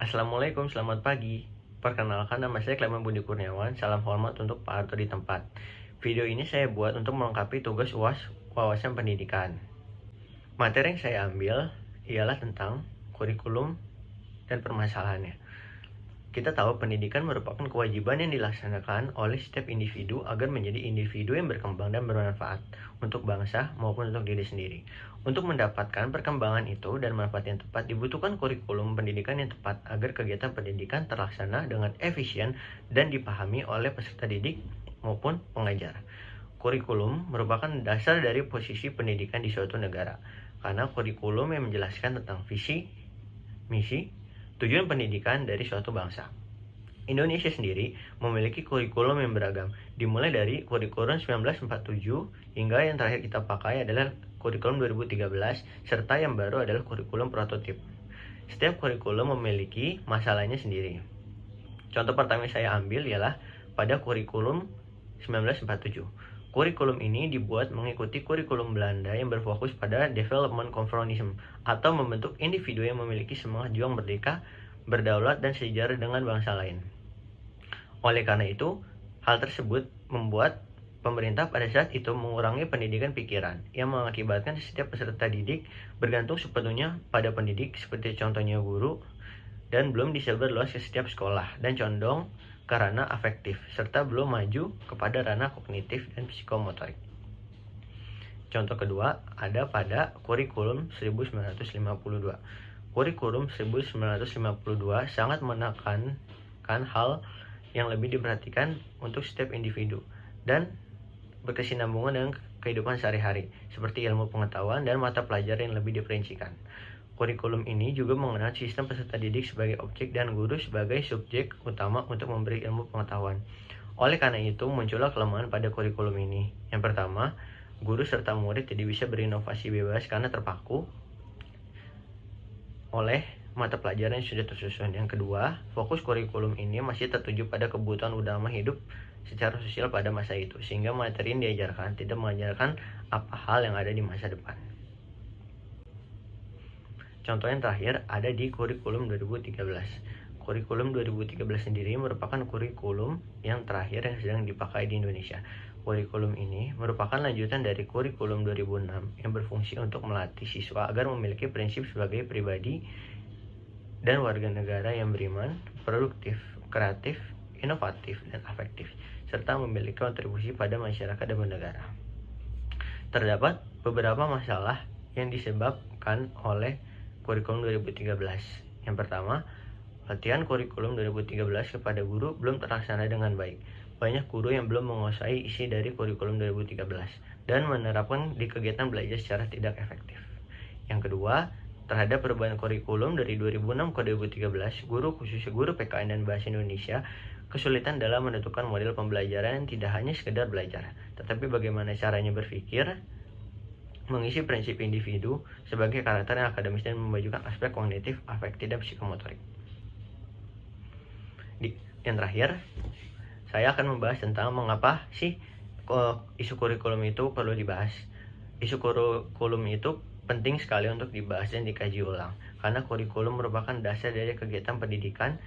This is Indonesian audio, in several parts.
Assalamualaikum, selamat pagi. Perkenalkan, nama saya Clement Budi Kurniawan. Salam hormat untuk Pak Harto di tempat. Video ini saya buat untuk melengkapi tugas UAS wawasan pendidikan. Materi yang saya ambil ialah tentang kurikulum dan permasalahannya. Kita tahu pendidikan merupakan kewajiban yang dilaksanakan oleh setiap individu agar menjadi individu yang berkembang dan bermanfaat untuk bangsa maupun untuk diri sendiri. Untuk mendapatkan perkembangan itu dan manfaat yang tepat, dibutuhkan kurikulum pendidikan yang tepat agar kegiatan pendidikan terlaksana dengan efisien dan dipahami oleh peserta didik maupun pengajar. Kurikulum merupakan dasar dari posisi pendidikan di suatu negara, karena kurikulum yang menjelaskan tentang visi, misi, tujuan pendidikan dari suatu bangsa. Indonesia sendiri memiliki kurikulum yang beragam, dimulai dari kurikulum 1947 hingga yang terakhir kita pakai adalah kurikulum 2013, serta yang baru adalah kurikulum prototip. Setiap kurikulum memiliki masalahnya sendiri. Contoh pertama yang saya ambil ialah pada kurikulum 1947. Kurikulum ini dibuat mengikuti kurikulum Belanda yang berfokus pada development conformism atau membentuk individu yang memiliki semangat juang merdeka, berdaulat, dan sejarah dengan bangsa lain. Oleh karena itu, hal tersebut membuat pemerintah pada saat itu mengurangi pendidikan pikiran yang mengakibatkan setiap peserta didik bergantung sepenuhnya pada pendidik seperti contohnya guru dan belum disebar luas ke setiap sekolah dan condong ke ranah afektif serta belum maju kepada ranah kognitif dan psikomotorik. Contoh kedua ada pada kurikulum 1952. Kurikulum 1952 sangat menekankan hal yang lebih diperhatikan untuk setiap individu dan berkesinambungan dengan kehidupan sehari-hari, seperti ilmu pengetahuan dan mata pelajaran yang lebih diperincikan. Kurikulum ini juga mengenal sistem peserta didik sebagai objek dan guru sebagai subjek utama untuk memberi ilmu pengetahuan. Oleh karena itu, muncullah kelemahan pada kurikulum ini. Yang pertama, guru serta murid tidak bisa berinovasi bebas karena terpaku oleh mata pelajaran yang sudah tersusun. Yang kedua, fokus kurikulum ini masih tertuju pada kebutuhan utama hidup secara sosial pada masa itu, sehingga materi yang diajarkan tidak mengajarkan apa hal yang ada di masa depan. Contoh yang terakhir ada di kurikulum 2013. Kurikulum 2013 sendiri merupakan kurikulum yang terakhir yang sedang dipakai di Indonesia. Kurikulum ini merupakan lanjutan dari kurikulum 2006 yang berfungsi untuk melatih siswa agar memiliki prinsip sebagai pribadi dan warga negara yang beriman, produktif, kreatif, inovatif, dan afektif, serta memiliki kontribusi pada masyarakat dan bernegara. Terdapat beberapa masalah yang disebabkan oleh kurikulum 2013. Yang pertama, latihan kurikulum 2013 kepada guru belum terlaksana dengan baik. Banyak guru yang belum menguasai isi dari kurikulum 2013 dan menerapkan di kegiatan belajar secara tidak efektif. Yang kedua, terhadap perubahan kurikulum dari 2006 ke 2013, guru khususnya guru PKN dan Bahasa Indonesia kesulitan dalam menentukan model pembelajaran tidak hanya sekedar belajar, tetapi bagaimana caranya berpikir, mengisi prinsip individu sebagai karakter yang akademis dan memajukan aspek kognitif, afektif, dan psikomotorik. Yang terakhir, saya akan membahas tentang mengapa sih isu kurikulum itu perlu dibahas. Isu kurikulum itu penting sekali untuk dibahas dan dikaji ulang, karena kurikulum merupakan dasar dari kegiatan pendidikan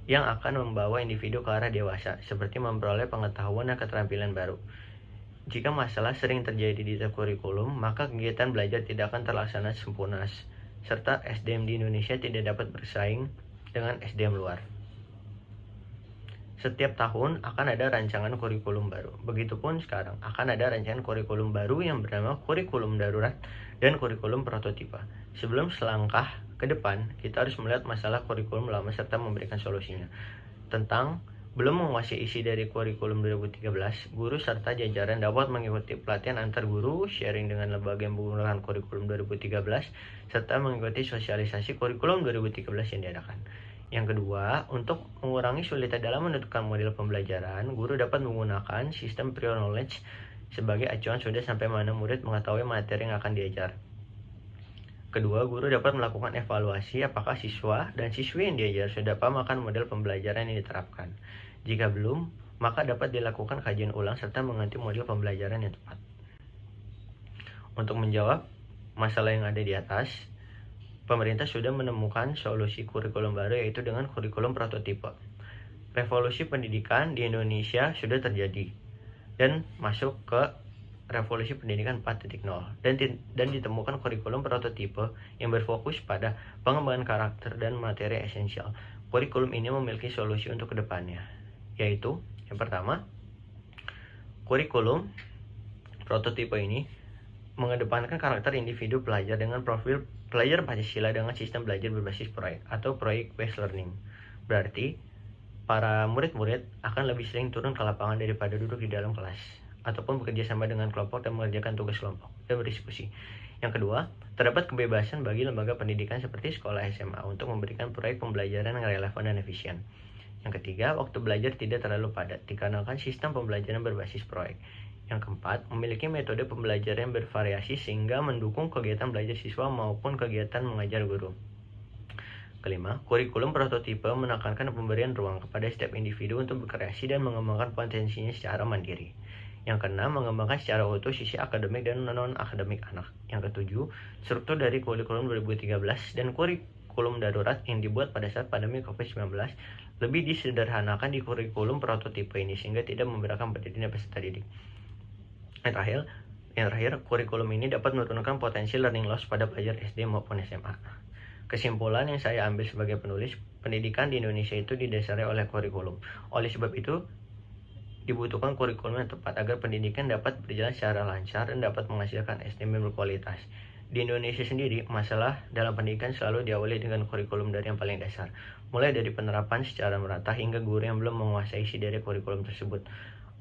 yang akan membawa individu ke arah dewasa, seperti memperoleh pengetahuan dan keterampilan baru. Jika masalah sering terjadi di kurikulum, maka kegiatan belajar tidak akan terlaksana sempurna, serta SDM di Indonesia tidak dapat bersaing dengan SDM luar. Setiap tahun akan ada rancangan kurikulum baru. Begitupun sekarang akan ada rancangan kurikulum baru yang bernama kurikulum darurat dan kurikulum prototipe. Sebelum selangkah ke depan, kita harus melihat masalah kurikulum lama serta memberikan solusinya. Tentang belum menguasai isi dari kurikulum 2013, guru serta jajaran dapat mengikuti pelatihan antar guru, sharing dengan lembaga yang menggunakan kurikulum 2013, serta mengikuti sosialisasi kurikulum 2013 yang diadakan. Yang kedua, untuk mengurangi kesulitan dalam menentukan model pembelajaran, guru dapat menggunakan sistem prior knowledge sebagai acuan sudah sampai mana murid mengetahui materi yang akan diajar. Kedua, guru dapat melakukan evaluasi apakah siswa dan siswi yang diajar sudah paham akan model pembelajaran yang diterapkan. Jika belum, maka dapat dilakukan kajian ulang serta mengganti model pembelajaran yang tepat. Untuk menjawab masalah yang ada di atas, pemerintah sudah menemukan solusi kurikulum baru, yaitu dengan kurikulum prototipe. Revolusi pendidikan di Indonesia sudah terjadi dan masuk ke revolusi pendidikan 4.0 dan ditemukan kurikulum prototipe yang berfokus pada pengembangan karakter dan materi esensial. Kurikulum ini memiliki solusi untuk kedepannya, yaitu yang pertama, kurikulum prototipe ini mengedepankan karakter individu pelajar dengan profil pelajar Pancasila dengan sistem belajar berbasis proyek atau project based learning. Berarti para murid-murid akan lebih sering turun ke lapangan daripada duduk di dalam kelas ataupun bekerja sama dengan kelompok dan mengerjakan tugas kelompok dan berdiskusi. Yang kedua, terdapat kebebasan bagi lembaga pendidikan seperti sekolah SMA untuk memberikan proyek pembelajaran yang relevan dan efisien. Yang ketiga, waktu belajar tidak terlalu padat dikarenakan sistem pembelajaran berbasis proyek. Yang keempat, memiliki metode pembelajaran yang bervariasi sehingga mendukung kegiatan belajar siswa maupun kegiatan mengajar guru. Kelima, kurikulum prototipe menekankan pemberian ruang kepada setiap individu untuk berkreasi dan mengembangkan potensinya secara mandiri. Yang keenam, mengembangkan secara utuh sisi akademik dan non-akademik anak. Yang ketujuh, struktur dari kurikulum 2013 dan kurikulum darurat yang dibuat pada saat pandemi COVID-19 lebih disederhanakan di kurikulum prototipe ini sehingga tidak memberatkan pendidik dan peserta didik. Yang terakhir, kurikulum ini dapat menurunkan potensi learning loss pada pelajar SD maupun SMA. Kesimpulan yang saya ambil sebagai penulis, pendidikan di Indonesia itu didasari oleh kurikulum. Oleh sebab itu, dibutuhkan kurikulum yang tepat agar pendidikan dapat berjalan secara lancar dan dapat menghasilkan SDM yang berkualitas. Di Indonesia sendiri, masalah dalam pendidikan selalu diawali dengan kurikulum dari yang paling dasar, mulai dari penerapan secara merata hingga guru yang belum menguasai isi dari kurikulum tersebut.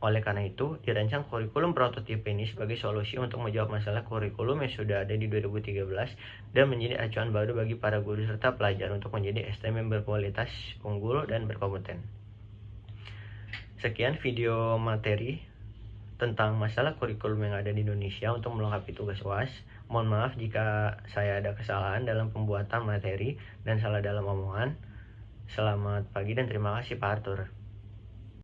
Oleh karena itu, dirancang kurikulum prototipe ini sebagai solusi untuk menjawab masalah kurikulum yang sudah ada di 2013 dan menjadi acuan baru bagi para guru serta pelajar untuk menjadi SDM yang berkualitas, unggul, dan berkompeten. Sekian video materi tentang masalah kurikulum yang ada di Indonesia untuk melengkapi tugas UAS. Mohon maaf jika saya ada kesalahan dalam pembuatan materi dan salah dalam omongan. Selamat pagi dan terima kasih Pak Arthur.